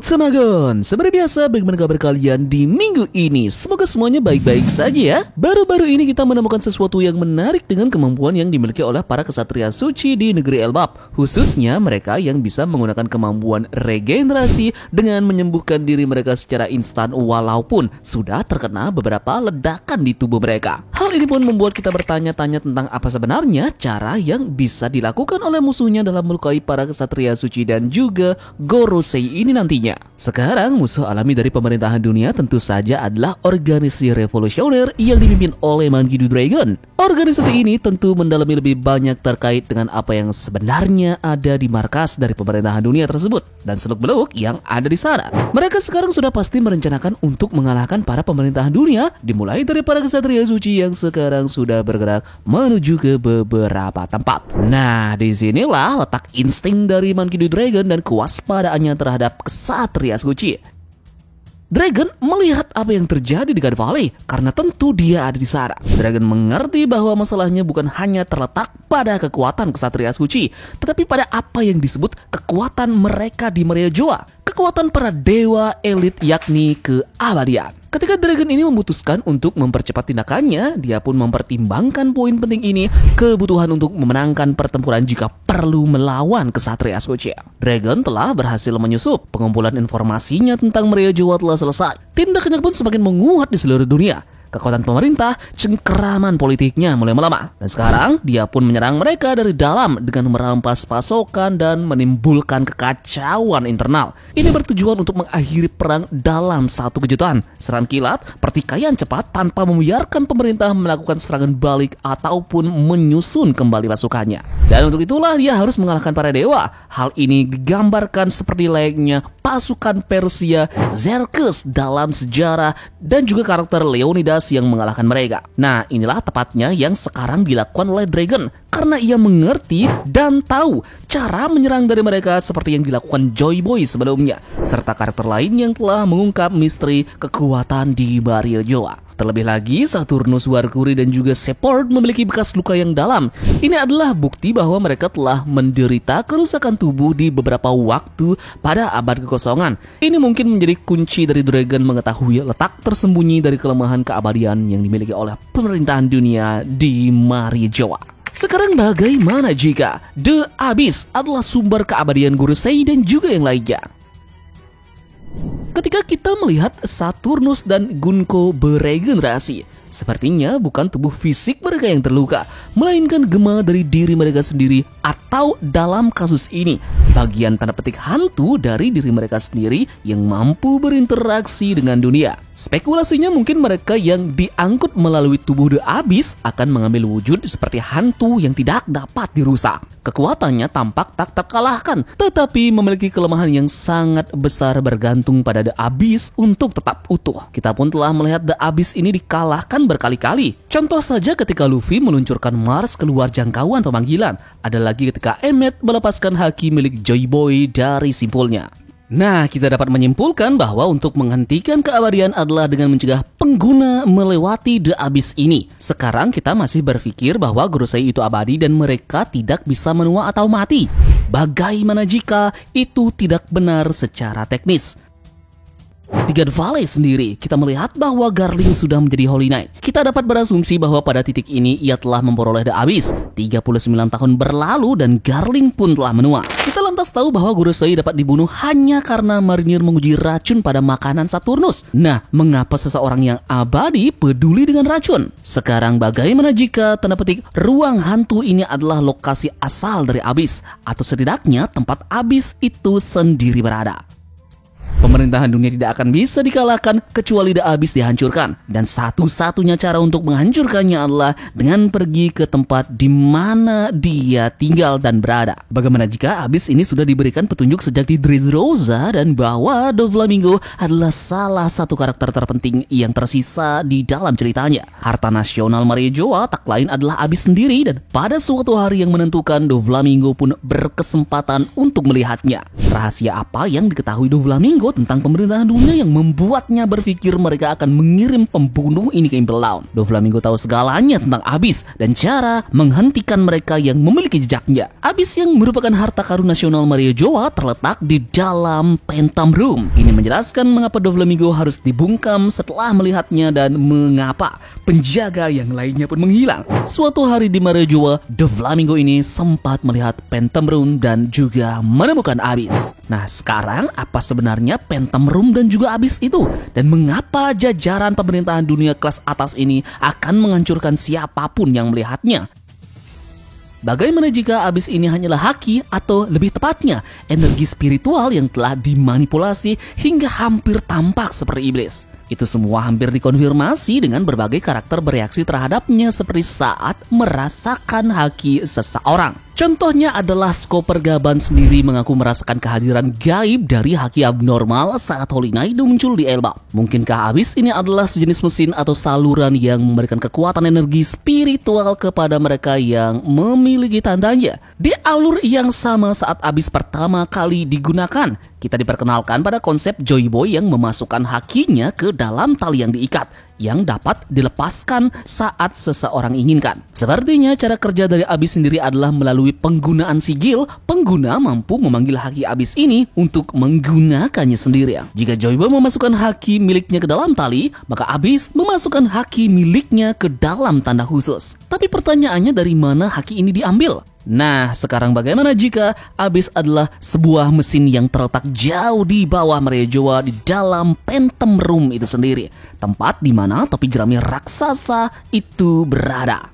Semagon, seperti biasa bagaimana kabar kalian di minggu ini? Semoga semuanya baik-baik saja ya. Baru-baru ini kita menemukan sesuatu yang menarik dengan kemampuan yang dimiliki oleh para kesatria suci di negeri Elbap. Khususnya mereka yang bisa menggunakan kemampuan regenerasi dengan menyembuhkan diri mereka secara instan walaupun sudah terkena beberapa ledakan di tubuh mereka. Hal ini pun membuat kita bertanya-tanya tentang apa sebenarnya cara yang bisa dilakukan oleh musuhnya dalam melukai para kesatria suci dan juga Gorosei ini nantinya. Sekarang musuh alami dari pemerintahan dunia tentu saja adalah organisasi revolusioner yang dipimpin oleh Mankidu Dragon. Organisasi ini tentu mendalami lebih banyak terkait dengan apa yang sebenarnya ada di markas dari pemerintahan dunia tersebut dan seluk-beluk yang ada di sana. Mereka sekarang sudah pasti merencanakan untuk mengalahkan para pemerintahan dunia, dimulai dari para kesatria suci yang sekarang sudah bergerak menuju ke beberapa tempat. Nah, disinilah letak insting dari Mankidu Dragon dan kewaspadaannya terhadap kesatria suci. Dragon melihat apa yang terjadi di God Valley karena tentu dia ada di sana. Dragon mengerti bahwa masalahnya bukan hanya terletak pada kekuatan kesatria suci, tetapi pada apa yang disebut kekuatan mereka di Maria Joa, kekuatan para dewa elit yakni keabadian. Ketika Dragon ini memutuskan untuk mempercepat tindakannya, dia pun mempertimbangkan poin penting ini, kebutuhan untuk memenangkan pertempuran jika perlu melawan kesatria suci. Dragon telah berhasil menyusup, pengumpulan informasinya tentang Maria Joa telah selesai. Tindakannya pun semakin menguat di seluruh dunia. Kekuatan pemerintah, cengkeraman politiknya mulai melemah. Dan sekarang dia pun menyerang mereka dari dalam dengan merampas pasokan dan menimbulkan kekacauan internal. Ini bertujuan untuk mengakhiri perang dalam satu kejutan. Serangan kilat, pertikaian cepat tanpa membiarkan pemerintah melakukan serangan balik ataupun menyusun kembali pasukannya. Dan untuk itulah dia harus mengalahkan para dewa. Hal ini digambarkan seperti layaknya pasukan Persia, Xerxes dalam sejarah dan juga karakter Leonidas yang mengalahkan mereka. Nah, inilah tepatnya yang sekarang dilakukan oleh Dragon karena ia mengerti dan tahu cara menyerang dari mereka seperti yang dilakukan Joy Boy sebelumnya, serta karakter lain yang telah mengungkap misteri kekuatan di Maria Joa. Terlebih lagi, Saturnus, Warkuri, dan juga Sepord memiliki bekas luka yang dalam. Ini adalah bukti bahwa mereka telah menderita kerusakan tubuh di beberapa waktu pada abad kekosongan. Ini mungkin menjadi kunci dari Dragon mengetahui letak tersembunyi dari kelemahan keabadian yang dimiliki oleh pemerintahan dunia di Maria Joa. Sekarang bagaimana jika The Abyss adalah sumber keabadian Gorosei dan juga yang lainnya? Ketika kita melihat Saturnus dan Gunko beregenerasi, sepertinya bukan tubuh fisik mereka yang terluka, melainkan gema dari diri mereka sendiri atau dalam kasus ini, bagian tanda petik hantu dari diri mereka sendiri yang mampu berinteraksi dengan dunia. Spekulasinya mungkin mereka yang diangkut melalui tubuh The Abyss akan mengambil wujud seperti hantu yang tidak dapat dirusak. Kekuatannya tampak tak terkalahkan, tetapi memiliki kelemahan yang sangat besar bergantung pada The Abyss untuk tetap utuh. Kita pun telah melihat The Abyss ini dikalahkan berkali-kali. Contoh saja ketika Luffy meluncurkan Mars keluar jangkauan pemanggilan. Ada lagi ketika Emmet melepaskan haki milik Joy Boy dari simpulnya. Nah, kita dapat menyimpulkan bahwa untuk menghentikan keabadian adalah dengan mencegah pengguna melewati The Abyss ini. Sekarang kita masih berpikir bahwa Gorosei itu abadi dan mereka tidak bisa menua atau mati. Bagaimana jika itu tidak benar secara teknis? Di God Valley sendiri, kita melihat bahwa Garling sudah menjadi Holy Knight. Kita dapat berasumsi bahwa pada titik ini ia telah memperoleh The Abyss. 39 tahun berlalu dan Garling pun telah menua. Kita lantas tahu bahwa Gorosei dapat dibunuh hanya karena marinir menguji racun pada makanan Saturnus. Nah, mengapa seseorang yang abadi peduli dengan racun? Sekarang bagaimana jika tanda petik ruang hantu ini adalah lokasi asal dari Abyss, atau setidaknya tempat Abyss itu sendiri berada? Pemerintahan dunia tidak akan bisa dikalahkan kecuali The Abyss dihancurkan. Dan satu-satunya cara untuk menghancurkannya adalah dengan pergi ke tempat di mana dia tinggal dan berada. Bagaimana jika Abyss ini sudah diberikan petunjuk sejak di Dressrosa dan bahwa Doflamingo adalah salah satu karakter terpenting yang tersisa di dalam ceritanya. Harta nasional Maria Joa tak lain adalah Abyss sendiri dan pada suatu hari yang menentukan Doflamingo pun berkesempatan untuk melihatnya. Rahasia apa yang diketahui Doflamingo Doflamingo tentang pemerintahan dunia yang membuatnya berpikir mereka akan mengirim pembunuh ini ke Impel Down. Doflamingo tahu segalanya tentang Abyss dan cara menghentikan mereka yang memiliki jejaknya. Abyss yang merupakan harta karun nasional Maria Joa terletak di dalam Phantom Room. Ini menjelaskan mengapa Doflamingo harus dibungkam setelah melihatnya dan mengapa penjaga yang lainnya pun menghilang. Suatu hari di Maria Joa, Doflamingo ini sempat melihat Phantom Room dan juga menemukan Abyss. Nah, sekarang apa sebenarnya Phantom Room dan juga Abyss itu? Dan mengapa jajaran pemerintahan dunia kelas atas ini akan menghancurkan siapapun yang melihatnya? Bagaimana jika Abyss ini hanyalah haki atau lebih tepatnya energi spiritual yang telah dimanipulasi hingga hampir tampak seperti iblis? Itu semua hampir dikonfirmasi dengan berbagai karakter bereaksi terhadapnya seperti saat merasakan haki seseorang. Contohnya adalah Skoper Gaban sendiri mengaku merasakan kehadiran gaib dari haki abnormal saat Holy Knight muncul di Elbap. Mungkinkah Abyss ini adalah sejenis mesin atau saluran yang memberikan kekuatan energi spiritual kepada mereka yang memiliki tandanya? Di alur yang sama saat Abyss pertama kali digunakan, kita diperkenalkan pada konsep Joy Boy yang memasukkan hakinya ke dalam tali yang diikat, yang dapat dilepaskan saat seseorang inginkan. Sepertinya cara kerja dari Abyss sendiri adalah melalui penggunaan sigil. Pengguna mampu memanggil haki Abyss ini untuk menggunakannya sendiri. Jika Joyboy memasukkan haki miliknya ke dalam tali, maka Abyss memasukkan haki miliknya ke dalam tanda khusus. Tapi pertanyaannya, dari mana haki ini diambil? Nah, sekarang bagaimana jika Abyss adalah sebuah mesin yang terletak jauh di bawah Maria Joa di dalam Phantom Room itu sendiri, tempat di mana topi jerami raksasa itu berada?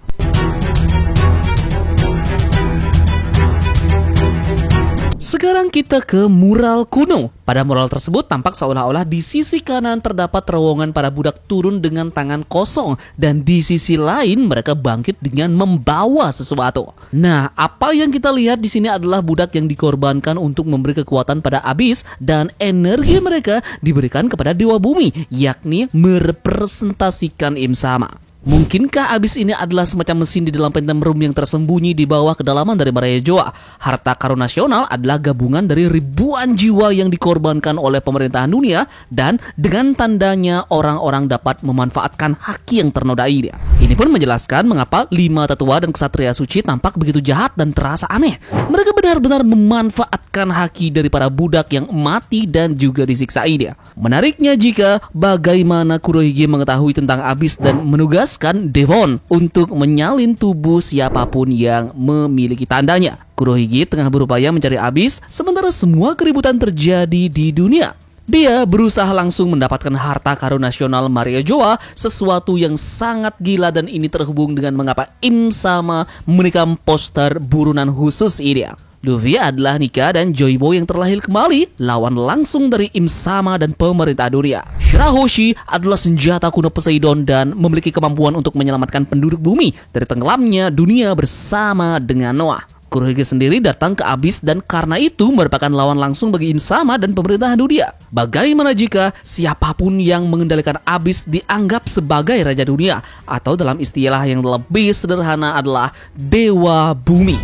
Sekarang kita ke mural kuno. Pada mural tersebut tampak seolah-olah di sisi kanan terdapat terowongan para budak turun dengan tangan kosong, dan di sisi lain mereka bangkit dengan membawa sesuatu. Nah, apa yang kita lihat di sini adalah budak yang dikorbankan untuk memberi kekuatan pada Abyss, dan energi mereka diberikan kepada Dewa Bumi, yakni merepresentasikan Imsama. Mungkinkah Abyss ini adalah semacam mesin di dalam Phantom Room yang tersembunyi di bawah kedalaman dari Maria Joa? Harta karun nasional adalah gabungan dari ribuan jiwa yang dikorbankan oleh pemerintahan dunia, dan dengan tandanya orang-orang dapat memanfaatkan haki yang ternodai dia. Ini pun menjelaskan mengapa 5 tetua dan kesatria suci tampak begitu jahat dan terasa aneh. Mereka benar-benar memanfaatkan haki dari para budak yang mati dan juga disiksai dia. Menariknya jika bagaimana Kurohige mengetahui tentang Abyss dan menugaskan Devon untuk menyalin tubuh siapapun yang memiliki tandanya. Kurohige tengah berupaya mencari Abyss sementara semua keributan terjadi di dunia. Dia berusaha langsung mendapatkan harta karun nasional Maria Joa, sesuatu yang sangat gila, dan ini terhubung dengan mengapa Imsama menikam poster burunan khusus ini. Luffy adalah Nika dan Joyboy yang terlahir kembali, lawan langsung dari Imsama dan pemerintah dunia. Shirahoshi adalah senjata kuno Poseidon dan memiliki kemampuan untuk menyelamatkan penduduk bumi dari tenggelamnya dunia bersama dengan Noah. Kurohige sendiri datang ke Abyss dan karena itu merupakan lawan langsung bagi Imsama dan pemerintahan dunia. Bagaimana jika siapapun yang mengendalikan Abyss dianggap sebagai raja dunia, atau dalam istilah yang lebih sederhana adalah Dewa Bumi?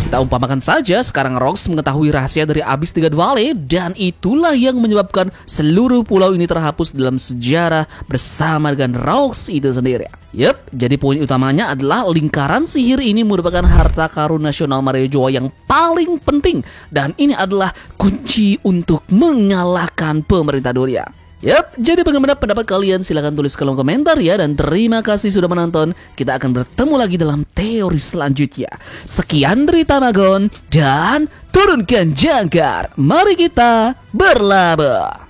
Kita umpamakan saja sekarang Rox mengetahui rahasia dari Abyss Tiga Valley, dan itulah yang menyebabkan seluruh pulau ini terhapus dalam sejarah bersama dengan Rox itu sendiri. Yup, jadi poin utamanya adalah lingkaran sihir ini merupakan harta karun nasional Maria Joa yang paling penting, dan ini adalah kunci untuk mengalahkan pemerintah dunia. Yap, jadi bagaimana pendapat kalian? Silahkan tulis ke kolom komentar ya. Dan terima kasih sudah menonton. Kita akan bertemu lagi dalam teori selanjutnya. Sekian dari Tamagon dan turunkan jangkar. Mari kita berlaba.